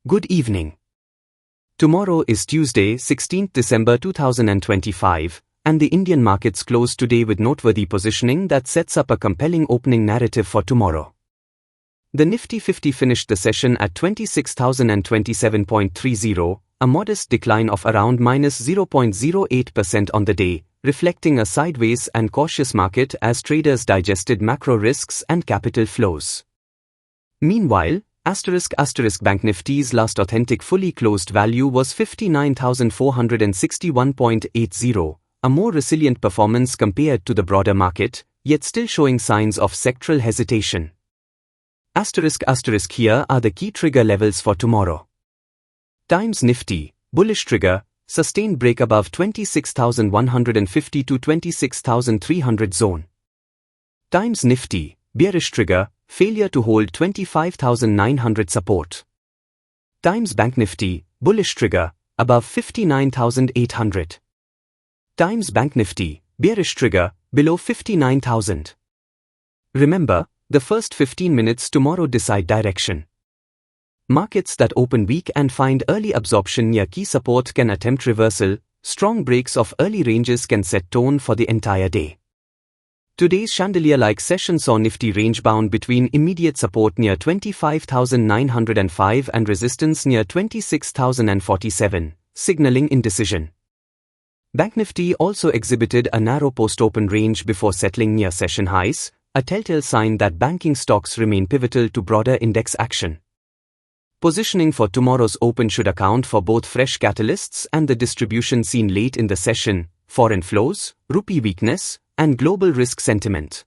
Good evening. Tomorrow is Tuesday, 16th December 2025, and the Indian markets closed today with noteworthy positioning that sets up a compelling opening narrative for tomorrow. The Nifty 50 finished the session at 26,027.30, a modest decline of around -0.08% on the day, reflecting a sideways and cautious market as traders digested macro risks and capital flows. Meanwhile, **BankNifty's last authentic fully closed value was 59,461.80, a more resilient performance compared to the broader market, yet still showing signs of sectoral hesitation. Here are the key trigger levels for tomorrow. Times Nifty, bullish trigger, sustained break above 26,150 to 26,300 zone. Times Nifty, bearish trigger, failure to hold 25,900 support. Times Bank Nifty, bullish trigger, above 59,800. Times Bank Nifty, bearish trigger, below 59,000. Remember, the first 15 minutes tomorrow decide direction. Markets that open weak and find early absorption near key support can attempt reversal, strong breaks of early ranges can set tone for the entire day. Today's chandelier-like session saw Nifty range-bound between immediate support near 25,905 and resistance near 26,047, signaling indecision. Bank Nifty also exhibited a narrow post-open range before settling near session highs, a telltale sign that banking stocks remain pivotal to broader index action. Positioning for tomorrow's open should account for both fresh catalysts and the distribution seen late in the session, foreign flows, rupee weakness, and global risk sentiment.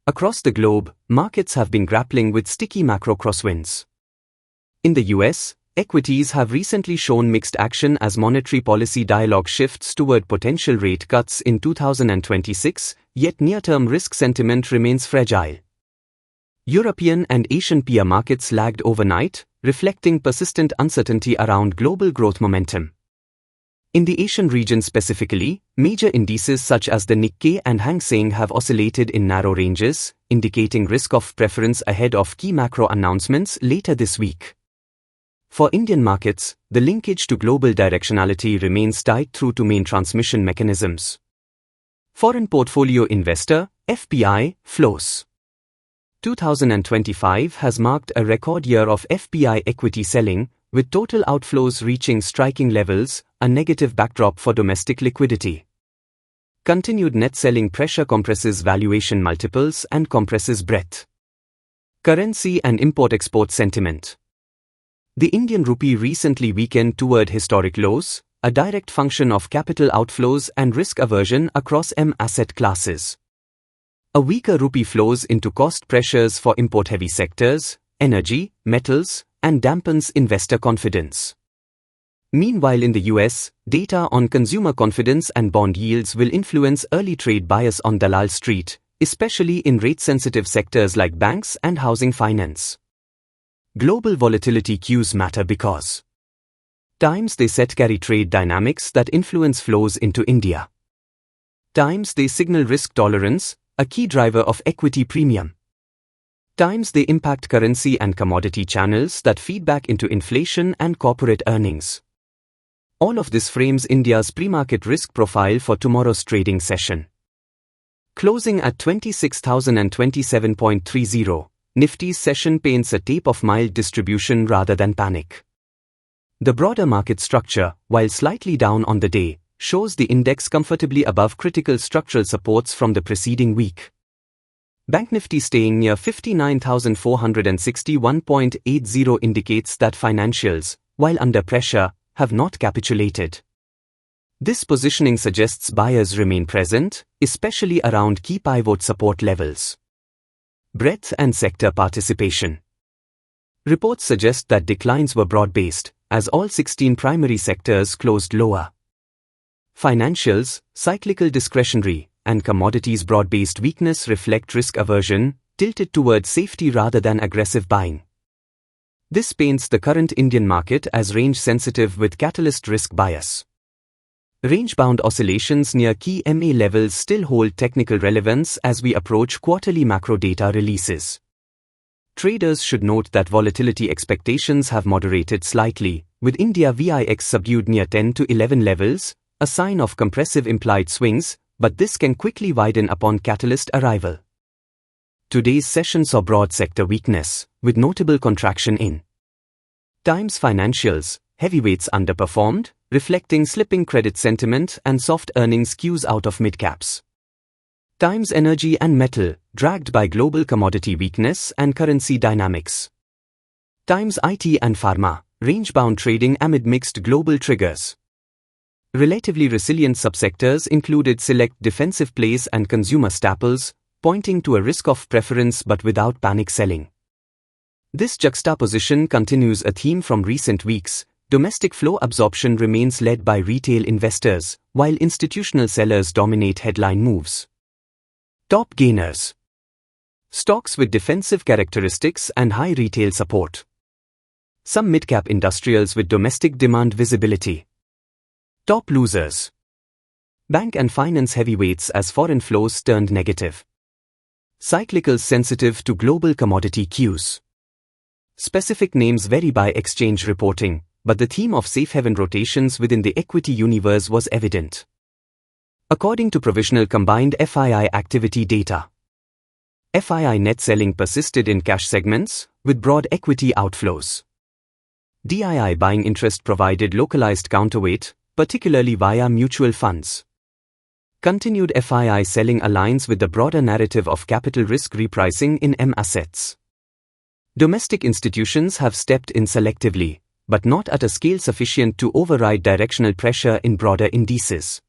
Across the globe, markets have been grappling with sticky macro crosswinds. In the US, equities have recently shown mixed action as monetary policy dialogue shifts toward potential rate cuts in 2026, yet near-term risk sentiment remains fragile. European and Asian peer markets lagged overnight, reflecting persistent uncertainty around global growth momentum. In the Asian region specifically, major indices such as the Nikkei and Hang Seng have oscillated in narrow ranges, indicating risk-off preference ahead of key macro announcements later this week. For Indian markets, the linkage to global directionality remains tight through to main transmission mechanisms. Foreign Portfolio Investor, FPI, Flows. 2025 has marked a record year of FPI equity selling, with total outflows reaching striking levels, a negative backdrop for domestic liquidity. Continued net selling pressure compresses valuation multiples and compresses breadth. Currency and import-export sentiment. The Indian rupee recently weakened toward historic lows, a direct function of capital outflows and risk aversion across asset classes. A weaker rupee flows into cost pressures for import-heavy sectors, energy, metals, and dampens investor confidence. Meanwhile in the US, data on consumer confidence and bond yields will influence early trade bias on Dalal Street, especially in rate-sensitive sectors like banks and housing finance. Global volatility cues matter because times they set carry trade dynamics that influence flows into India. Times they signal risk tolerance, a key driver of equity premium. Times they impact currency and commodity channels that feed back into inflation and corporate earnings. All of this frames India's pre-market risk profile for tomorrow's trading session. Closing at 26,027.30, Nifty's session paints a tape of mild distribution rather than panic. The broader market structure, while slightly down on the day, shows the index comfortably above critical structural supports from the preceding week. Bank Nifty staying near 59,461.80 indicates that financials, while under pressure, have not capitulated. This positioning suggests buyers remain present, especially around key pivot support levels. Breadth and sector participation. Reports suggest that declines were broad-based, as all 16 primary sectors closed lower. Financials, cyclical discretionary, and commodities broad-based weakness reflect risk aversion, tilted toward safety rather than aggressive buying. This paints the current Indian market as range-sensitive with catalyst risk bias. Range-bound oscillations near key MA levels still hold technical relevance as we approach quarterly macro data releases. Traders should note that volatility expectations have moderated slightly, with India VIX subdued near 10 to 11 levels, a sign of compressive implied swings, but this can quickly widen upon catalyst arrival. Today's session saw broad sector weakness, with notable contraction in Times Financials. Heavyweights underperformed, reflecting slipping credit sentiment and soft earnings cues out of mid-caps. Times Energy and Metal, dragged by global commodity weakness and currency dynamics. Times IT and Pharma, range-bound trading amid mixed global triggers. Relatively resilient subsectors included select defensive plays and consumer staples, pointing to a risk-off preference but without panic selling. This juxtaposition continues a theme from recent weeks. Domestic flow absorption remains led by retail investors, while institutional sellers dominate headline moves. Top gainers. Stocks with defensive characteristics and high retail support. Some mid-cap industrials with domestic demand visibility. Top losers. Bank and finance heavyweights as foreign flows turned negative. Cyclicals sensitive to global commodity cues. Specific names vary by exchange reporting, but the theme of safe haven rotations within the equity universe was evident. According to provisional combined FII activity data, FII net selling persisted in cash segments, with broad equity outflows. DII buying interest provided localized counterweight, particularly via mutual funds. Continued FII selling aligns with the broader narrative of capital risk repricing in M assets. Domestic institutions have stepped in selectively, but not at a scale sufficient to override directional pressure in broader indices.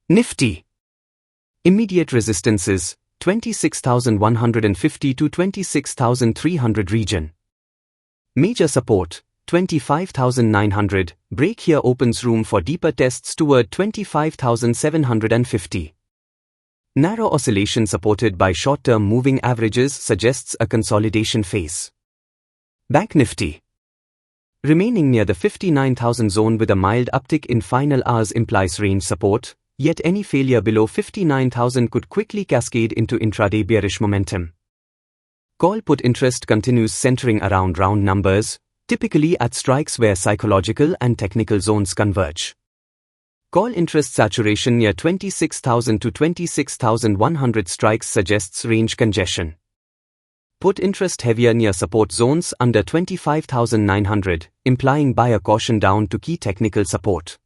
Nifty. Immediate resistances, 26,150 to 26,300 region. Major support, 25,900, break here opens room for deeper tests toward 25,750. Narrow oscillation supported by short-term moving averages suggests a consolidation phase. BankNifty. Remaining near the 59,000 zone with a mild uptick in final hours implies range support, yet any failure below 59,000 could quickly cascade into intraday bearish momentum. Call put interest continues centering around round numbers, typically at strikes where psychological and technical zones converge. Call interest saturation near 26,000 to 26,100 strikes suggests range congestion. Put interest heavier near support zones under 25,900, implying buyer caution down to key technical support.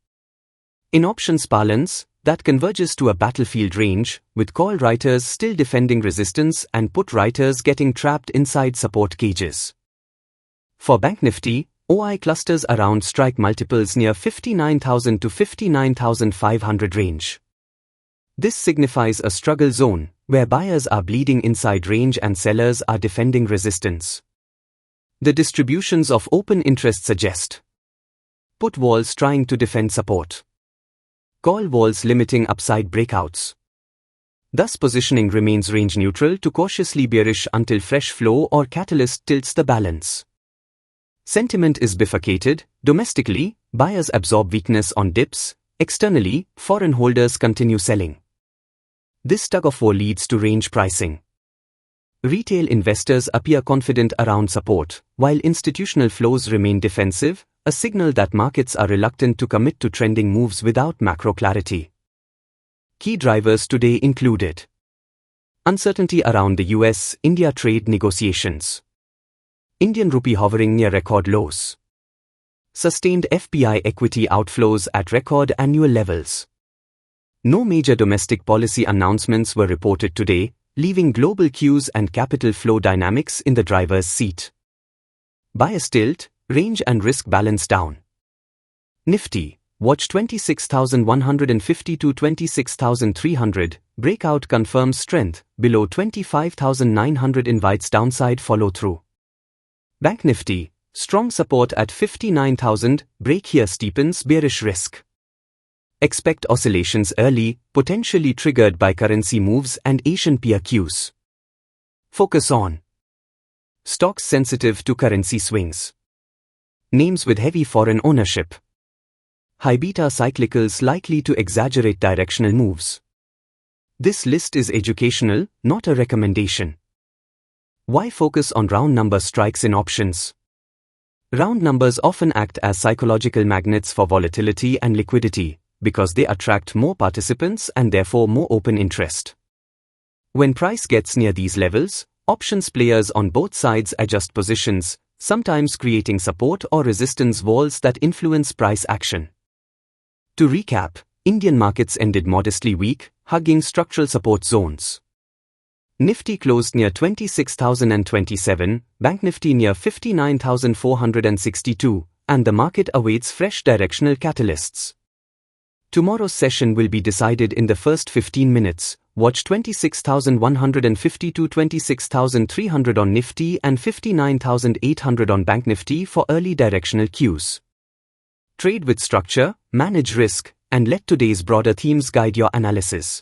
In options parlance, that converges to a battlefield range, with call writers still defending resistance and put writers getting trapped inside support cages. For BankNifty, OI clusters around strike multiples near 59,000 to 59,500 range. This signifies a struggle zone, where buyers are bleeding inside range and sellers are defending resistance. The distributions of open interest suggest put walls trying to defend support, call walls limiting upside breakouts. Thus positioning remains range neutral to cautiously bearish until fresh flow or catalyst tilts the balance. Sentiment is bifurcated. Domestically, buyers absorb weakness on dips. Externally, foreign holders continue selling. This tug-of-war leads to range pricing. Retail investors appear confident around support, while institutional flows remain defensive, a signal that markets are reluctant to commit to trending moves without macro clarity. Key drivers today included uncertainty around the US-India trade negotiations. Indian rupee hovering near record lows. Sustained FPI equity outflows at record annual levels. No major domestic policy announcements were reported today, leaving global cues and capital flow dynamics in the driver's seat. Bias tilt, range and risk balance down. Nifty, watch 26,150 to 26,300, breakout confirms strength, below 25,900 invites downside follow-through. BankNifty, strong support at 59,000, break here steepens bearish risk. Expect oscillations early, potentially triggered by currency moves and Asian peer cues. Focus on stocks sensitive to currency swings. Names with heavy foreign ownership. High beta cyclicals likely to exaggerate directional moves. This list is educational, not a recommendation. Why focus on round number strikes in options? Round numbers often act as psychological magnets for volatility and liquidity, because they attract more participants and therefore more open interest. When price gets near these levels, options players on both sides adjust positions, sometimes creating support or resistance walls that influence price action. To recap, Indian markets ended modestly weak, hugging structural support zones. Nifty closed near 26,027, BankNifty near 59,462, and the market awaits fresh directional catalysts. Tomorrow's session will be decided in the first 15 minutes. Watch 26,150 to 26,300 on Nifty and 59,800 on BankNifty for early directional cues. Trade with structure, manage risk, and let today's broader themes guide your analysis.